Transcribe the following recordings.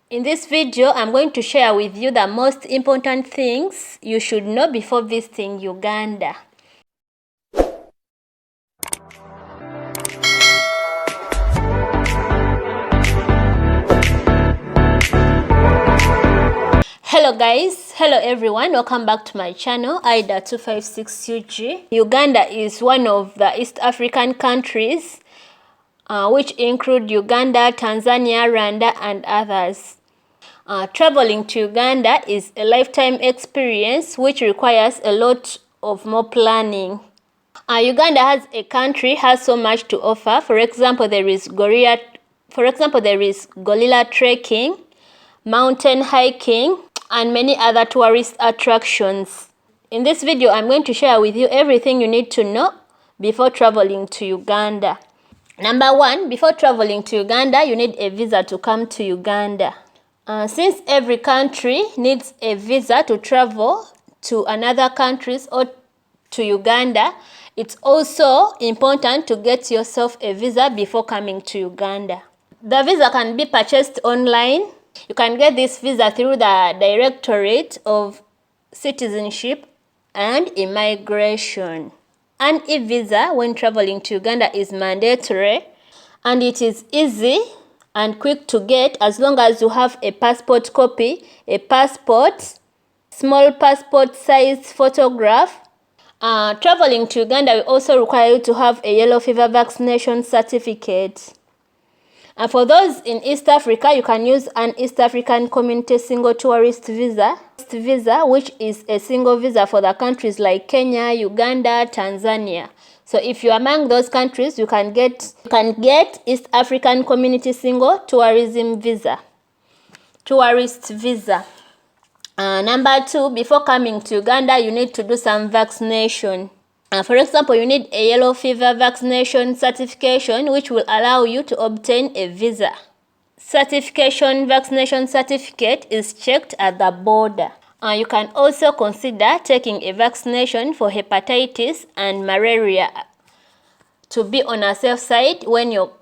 In this video, I'm going to share with you the most important things you should know before visiting Uganda. Hello guys, hello everyone, welcome back to my channel, Ida256UG. Uganda is one of the East African countries which include Uganda, Tanzania, Rwanda and others. Traveling to Uganda is a lifetime experience which requires a lot of more planning. Uganda has so much to offer. For example, there is gorilla trekking, mountain hiking, and many other tourist attractions. In this video, I'm going to share with you everything you need to know before traveling to Uganda. Number one, before traveling to Uganda, you need a visa to come to Uganda. Since every country needs a visa to travel to another countries or to Uganda, it's also important to get yourself a visa before coming to Uganda. The visa can be purchased online. You can get this visa through the Directorate of Citizenship and Immigration. An e-visa when traveling to Uganda is mandatory, and it is easy and quick to get as long as you have a passport copy, a passport, small passport size photograph. Traveling to Uganda will also require you to have a yellow fever vaccination certificate. And for those in East Africa, you can use an East African Community Single Tourist Visa, which is a single visa for the countries like Kenya, Uganda, Tanzania. So if you're among those countries, you can get East African Community Single Tourism Visa, Tourist Visa. Number two, before coming to Uganda, you need to do some vaccination. For example, you need a yellow fever vaccination certification, which will allow you to obtain a visa. Vaccination certificate is checked at the border. You can also consider taking a vaccination for hepatitis and malaria to be on a safe side when you're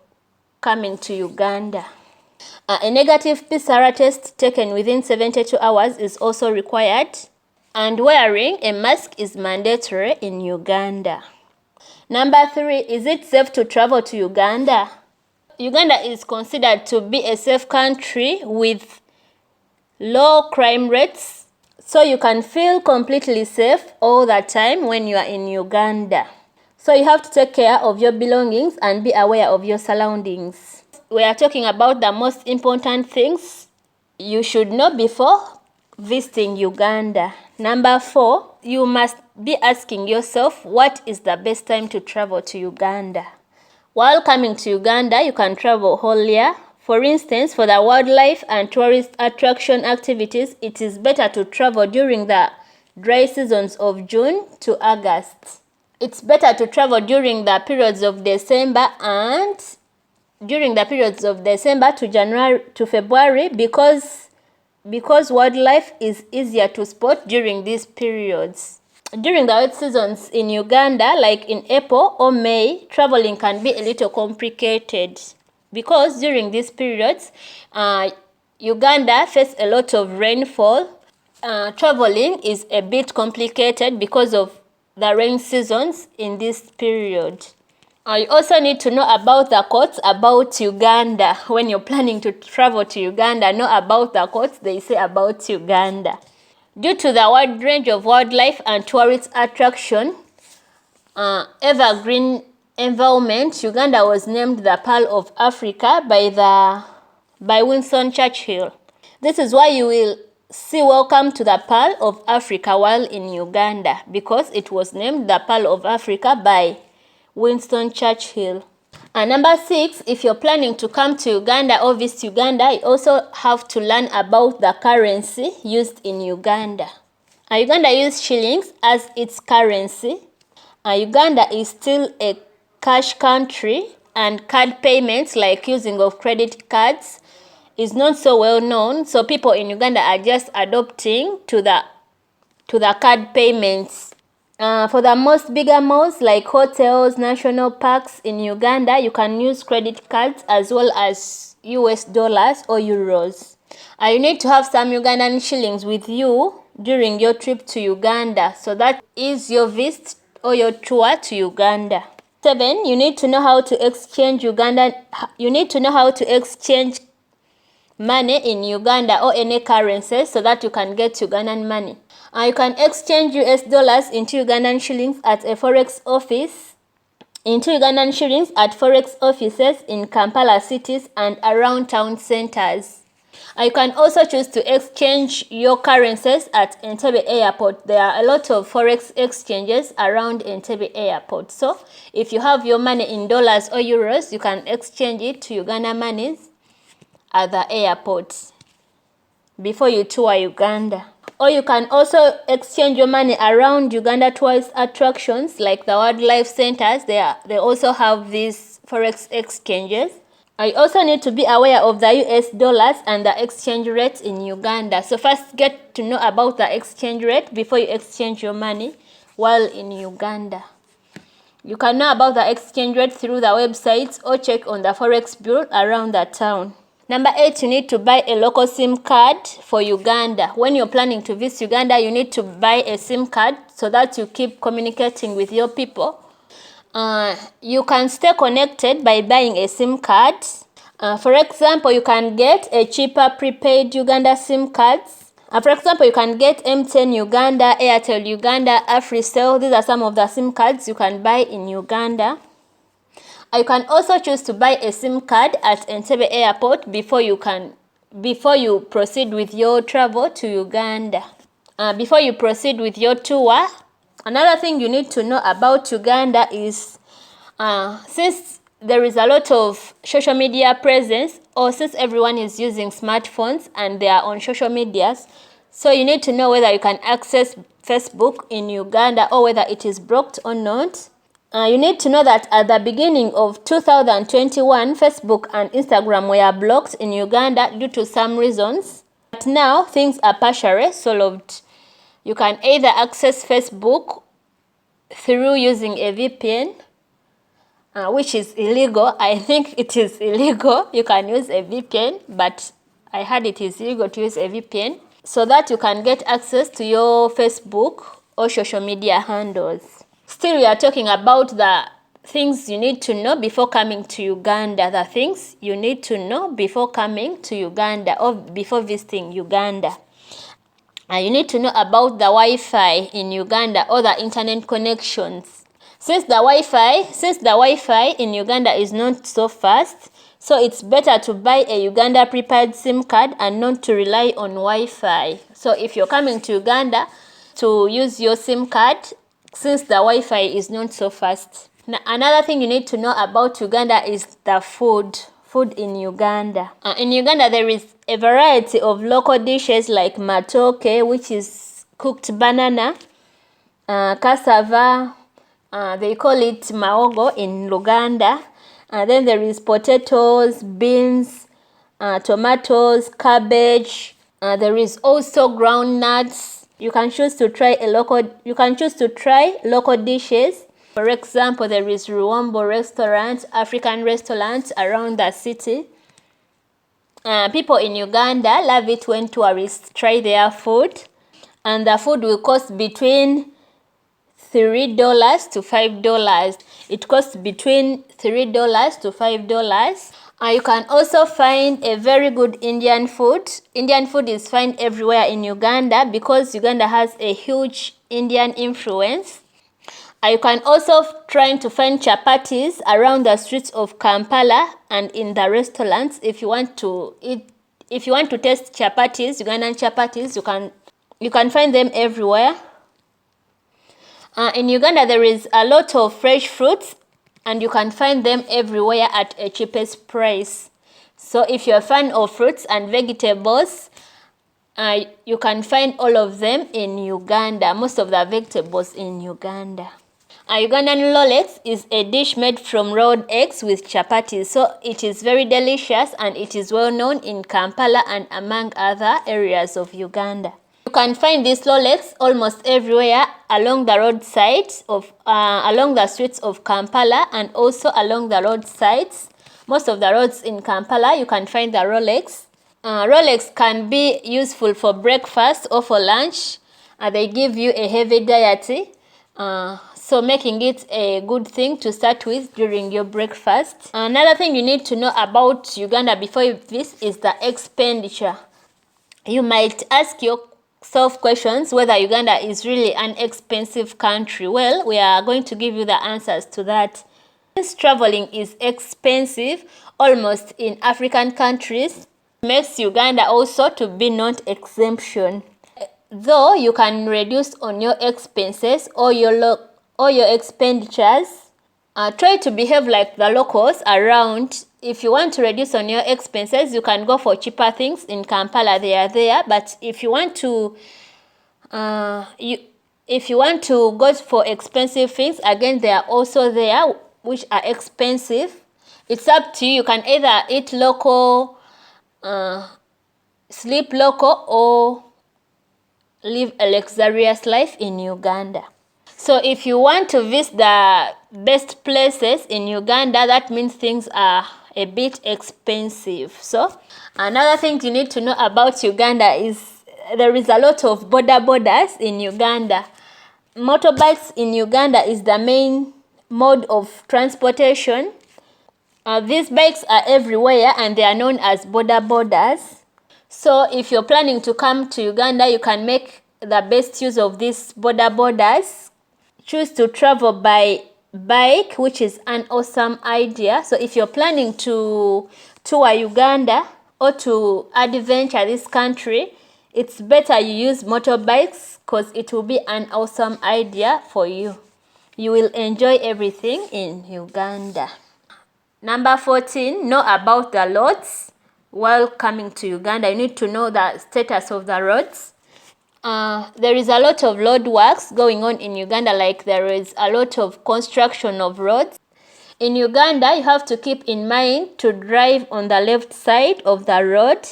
coming to Uganda. A negative PCR test taken within 72 hours is also required. And wearing a mask is mandatory in Uganda. Number three, is it safe to travel to Uganda? Uganda is considered to be a safe country with low crime rates, so you can feel completely safe all the time when you are in Uganda. So you have to take care of your belongings and be aware of your surroundings. We are talking about the most important things you should know before visiting Uganda. Number four, you must be asking yourself, what is the best time to travel to Uganda? While coming to Uganda, you can travel whole year. For instance, for the wildlife and tourist attraction activities, it is better to travel during the dry seasons of June to August. It's better to travel during the periods of December to January to February because wildlife is easier to spot during these periods. During the wet seasons in Uganda, like in April or May, traveling can be a little complicated because during these periods, Uganda faces a lot of rainfall. Traveling is a bit complicated because of the rain seasons in this period. You also need to know about the quotes about Uganda. When you're planning to travel to Uganda, know about the quotes they say about Uganda. Due to the wide range of wildlife and tourist attraction, evergreen environment, Uganda was named the Pearl of Africa by Winston Churchill. This is why you will see Welcome to the Pearl of Africa while in Uganda, because it was named the Pearl of Africa by Winston Churchill. And number six, if you're planning to come to Uganda or visit Uganda, you also have to learn about the currency used in Uganda. Uganda uses shillings as its currency. Uganda is still a cash country, and card payments like using of credit cards is not so well known, so people in Uganda are just adopting to the card payments. For the most bigger malls like hotels, national parks in Uganda, you can use credit cards as well as US dollars or euros. You need to have some Ugandan shillings with you during your trip to Uganda. So that is your visit or your tour to Uganda. 7. You need to know how to exchange money in Uganda or any currency so that you can get Ugandan money. You can exchange US dollars into Ugandan shillings at a forex office, forex offices in Kampala cities and around town centers. You can also choose to exchange your currencies at Entebbe Airport. There are a lot of forex exchanges around Entebbe Airport. So if you have your money in dollars or euros, you can exchange it to Uganda monies at the airport before you tour Uganda. Or you can also exchange your money around Uganda tourist attractions like the wildlife centers. They also have these forex exchanges. I also need to be aware of the US dollars and the exchange rates in Uganda. So first get to know about the exchange rate before you exchange your money while in Uganda. You can know about the exchange rate through the websites or check on the Forex Bureau around the town. Number 8, you need to buy a local SIM card for Uganda. When you're planning to visit Uganda, you need to buy a SIM card so that you keep communicating with your people. You can stay connected by buying a SIM card. For example, you can get a cheaper prepaid Uganda SIM cards. For example, you can get M10 Uganda, Airtel Uganda, AfriCell. These are some of the SIM cards you can buy in Uganda. You can also choose to buy a SIM card at Entebbe Airport before you proceed with your travel to Uganda. Before you proceed with your tour, another thing you need to know about Uganda is since there is a lot of social media presence, or since everyone is using smartphones and they are on social medias, so you need to know whether you can access Facebook in Uganda or whether it is blocked or not. You need to know that at the beginning of 2021, Facebook and Instagram were blocked in Uganda due to some reasons. But now things are partially solved. You can either access Facebook through using a VPN, which is illegal. I think it is illegal. You can use a VPN, but I heard it is illegal to use a VPN, so that you can get access to your Facebook or social media handles. Still, we are talking about the things you need to know before coming to Uganda. The things you need to know before coming to Uganda or before visiting Uganda. You need to know about the Wi-Fi in Uganda or the internet connections. Since the Wi-Fi in Uganda is not so fast, so it's better to buy a Uganda prepaid SIM card and not to rely on Wi-Fi. So if you're coming to Uganda to use your SIM card, since the Wi-Fi is not so fast. Now, another thing you need to know about Uganda is the food in Uganda. In Uganda, there is a variety of local dishes like matoke, which is cooked banana, cassava, they call it maogo in Luganda. Then there is potatoes, beans, tomatoes, cabbage. There is also ground nuts. You can choose to try local dishes. For example, there is Ruombo restaurant, African restaurants around the city. People in Uganda love it when tourists try their food, and the food will cost between $3 to $5. It costs between $3 to $5. You can also find a very good Indian food. Indian food is found everywhere in Uganda because Uganda has a huge Indian influence. You can also try to find chapatis around the streets of Kampala and in the restaurants. If you want to taste chapatis, Ugandan chapatis, you can find them everywhere. In Uganda, there is a lot of fresh fruits, and you can find them everywhere at a cheapest price. So if you're a fan of fruits and vegetables, you can find all of them in Uganda, most of the vegetables in Uganda. Ugandan Rolex is a dish made from rolled eggs with chapatis, so it is very delicious and it is well known in Kampala and among other areas of Uganda. You can find this Rolex almost everywhere along the roadsides along the streets of Kampala and also along the roadsides. Most of the roads in Kampala, you can find the Rolex. Rolex can be useful for breakfast or for lunch. They give you a heavy diet, so making it a good thing to start with during your breakfast. Another thing you need to know about Uganda before you visit is the expenditure. You might ask yourself questions whether Uganda is really an expensive country. Well, we are going to give you the answers to that. Since traveling is expensive almost in African countries, makes Uganda also to be not exemption. Though you can reduce on your expenses or your expenditures, try to behave like the locals around. If you want to reduce on your expenses, you can go for cheaper things in Kampala. They are there. But if you want to go for expensive things, again they are also there, which are expensive. It's up to you. You can either eat local, sleep local, or live a luxurious life in Uganda. So if you want to visit the best places in Uganda, that means things are a bit expensive. So another thing you need to know about Uganda is there is a lot of borders in Uganda. Motorbikes in Uganda is the main mode of transportation. These bikes are everywhere and they are known as borders. So if you're planning to come to Uganda, you can make the best use of these borders. Choose to travel by bike, which is an awesome idea. So if you're planning to tour Uganda or to adventure this country, it's better you use motorbikes because it will be an awesome idea for you. You will enjoy everything in Uganda. Number 14, know about the roads. While coming to Uganda, you need to know the status of the roads. There is a lot of road works going on in Uganda, like there is a lot of construction of roads. In Uganda, you have to keep in mind to drive on the left side of the road.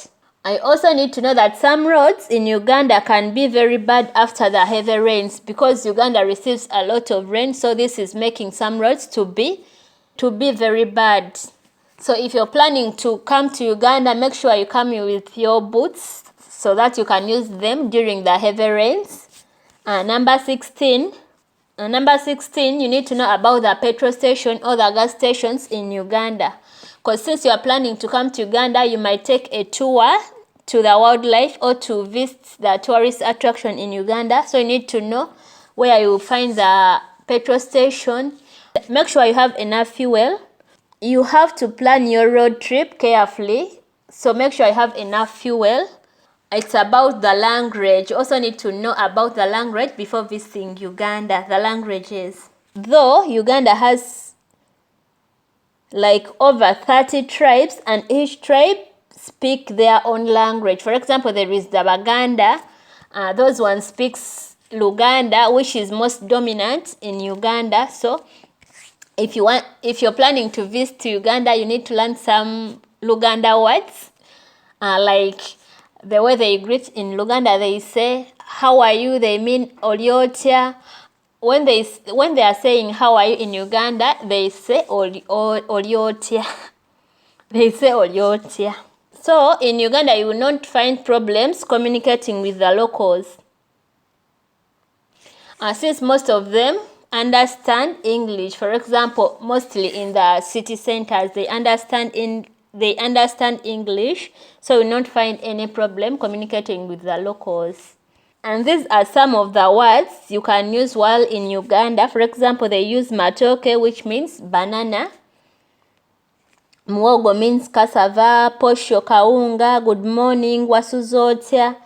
I also need to know that some roads in Uganda can be very bad after the heavy rains because Uganda receives a lot of rain, so this is making some roads to be very bad. So if you're planning to come to Uganda, make sure you come with your boots so that you can use them during the heavy rains. Number 16, you need to know about the petrol station or the gas stations in Uganda. Because since you are planning to come to Uganda, you might take a tour to the wildlife or to visit the tourist attraction in Uganda. So you need to know where you will find the petrol station. Make sure you have enough fuel. You have to plan your road trip carefully. So make sure you have enough fuel. It's about the language. You also need to know about the language before visiting Uganda, the languages. Though Uganda has like over 30 tribes and each tribe speak their own language. For example, there is the Baganda. Those ones speaks Luganda, which is most dominant in Uganda. So if you're planning to visit Uganda, you need to learn some Luganda words, like the way they greet in Luganda. They say how are you, they mean olyotia. When they are saying how are you in Uganda, they say olyotia. They say olyotia. So in Uganda, you will not find problems communicating with the locals, since most of them understand English. For example, mostly in the city centers, they understand English, so you will not find any problem communicating with the locals. And these are some of the words you can use while in Uganda. For example, they use matoke, which means banana. Muogo means cassava. Posho, kaunga. Good morning, wasuzotia.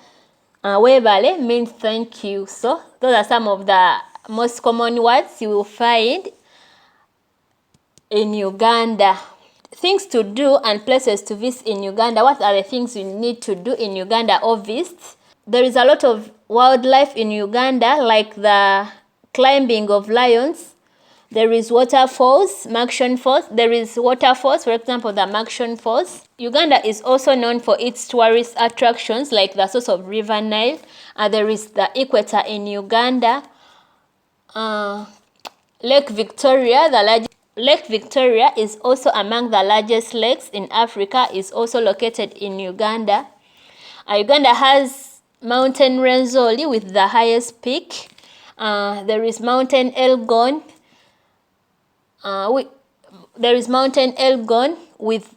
Webale means thank you. So those are some of the most common words you will find in Uganda. Things to do and places to visit in Uganda. What are the things you need to do in Uganda or visit? There is a lot of wildlife in Uganda, like the climbing of lions. There is waterfalls, Maction Falls. There is waterfalls, for example, the Maction Falls. Uganda is also known for its tourist attractions, like the source of River Nile. There is the equator in Uganda. Lake Victoria is also among the largest lakes in Africa, is also located in Uganda. Uganda has Mountain Rwenzori with the highest peak. There is Mountain Elgon. There is Mountain Elgon with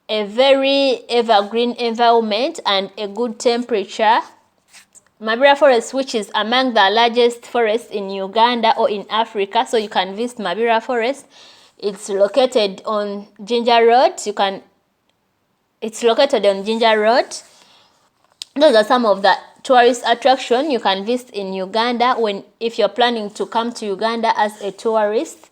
a very evergreen environment and a good temperature. Mabira Forest, which is among the largest forests in Uganda or in Africa, so you can visit Mabira Forest. It's located on Ginger Road. It's located on Ginger Road. Those are some of the tourist attractions you can visit in Uganda if you're planning to come to Uganda as a tourist.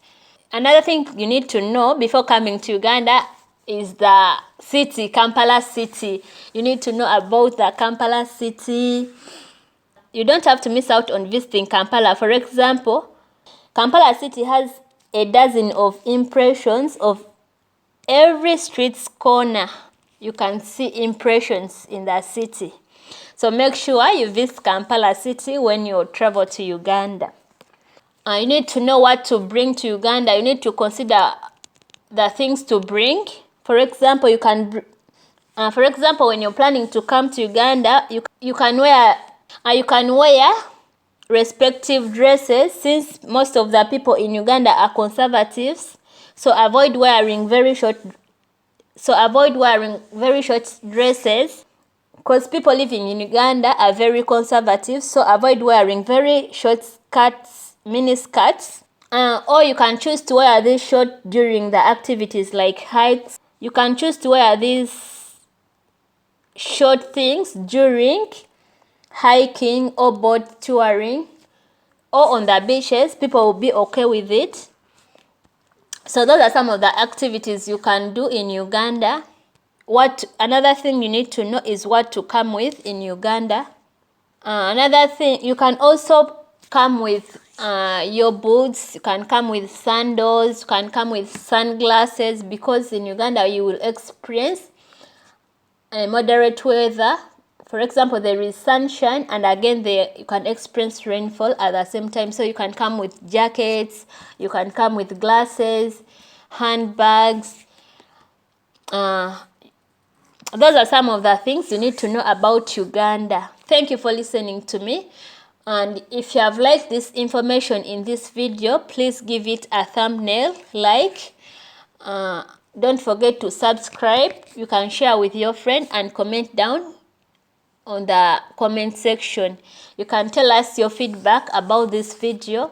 Another thing you need to know before coming to Uganda is the city, Kampala city. You need to know about the Kampala city. You don't have to miss out on visiting Kampala. For example, Kampala city has a dozen of impressions of every street's corner. You can see impressions in the city. So make sure you visit Kampala city when you travel to Uganda. You need to know what to bring to Uganda. You need to consider the things to bring. For example, when you're planning to come to Uganda, you can wear respective dresses, since most of the people in Uganda are conservatives. So avoid wearing very short dresses, because people living in Uganda are very conservative. So avoid wearing very short skirts, mini skirts. Or you can choose to wear this short during the activities like hikes. You can choose to wear these short things during hiking or boat touring or on the beaches. People will be okay with it. So those are some of the activities you can do in Uganda. Another thing you need to know is what to come with in Uganda. Another thing, you can also come with your boots. You can come with sandals. You can come with sunglasses, because in Uganda you will experience moderate weather. For example, there is sunshine, and again you can experience rainfall at the same time. So you can come with jackets, you can come with glasses, handbags. Those are some of the things you need to know about Uganda. Thank you for listening to me. And if you have liked this information in this video, please give it a thumbnail, like. Don't forget to subscribe. You can share with your friend and comment down on the comment section. You can tell us your feedback about this video.